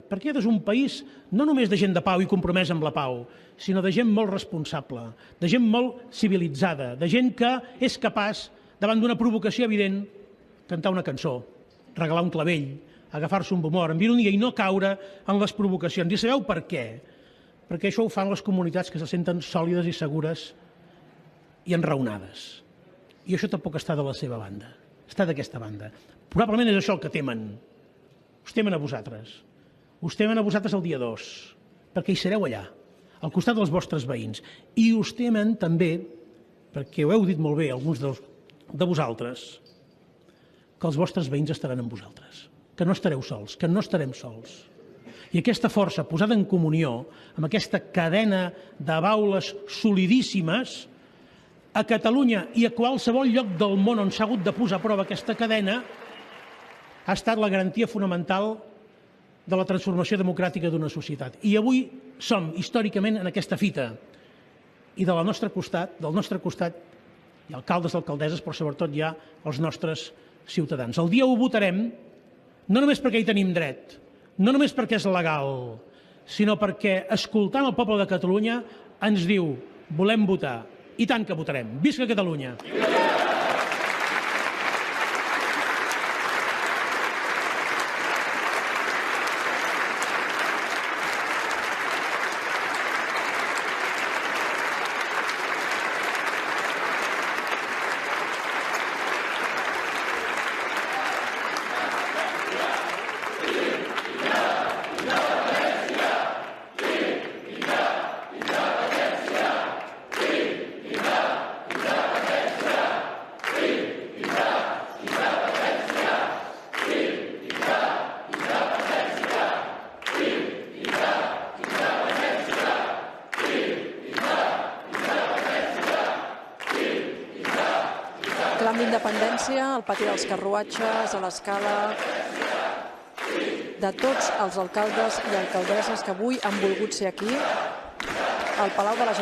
Perquè aquest és un país no només de gent de pau i compromès amb la pau, sinó de gent molt responsable, de gent molt civilitzada, de gent que és capaç, davant d'una provocació evident, cantar una cançó, regalar un clavell, agafar-se un humor, amb ironia i no caure en les provocacions. I sabeu per què? Perquè això ho fan les comunitats que se senten sòlides i segures i enraonades. I això tampoc està de la seva banda, està d'aquesta banda. Probablement és això el que temen. Us temen a vosaltres. Us temen a vosaltres el dia 2, perquè hi sereu allà, al costat dels vostres veïns. I us temen també, perquè ho heu dit molt bé alguns de vosaltres, que els vostres veïns estaran amb vosaltres, que no estareu sols, que no estarem sols. I aquesta força posada en comunió, amb aquesta cadena de baules solidíssimes, a Catalunya i a qualsevol lloc del món on s'ha hagut de posar a prova aquesta cadena, ha estat la garantia fonamental de la transformació democràtica d'una societat. I avui som, històricament, en aquesta fita. I del nostre costat hi ha alcaldes, alcaldesses, però sobretot hi ha els nostres ciutadans. El dia 1 votarem, no només perquè hi tenim dret, no només perquè és legal, sinó perquè, escoltant el poble de Catalunya, ens diu, volem votar. I tant que votarem. Visca Catalunya! Clam d'independència, al pati dels carruatges, a l'escala, de tots els alcaldes i alcaldesses que avui han volgut ser aquí, al Palau de la Generalitat.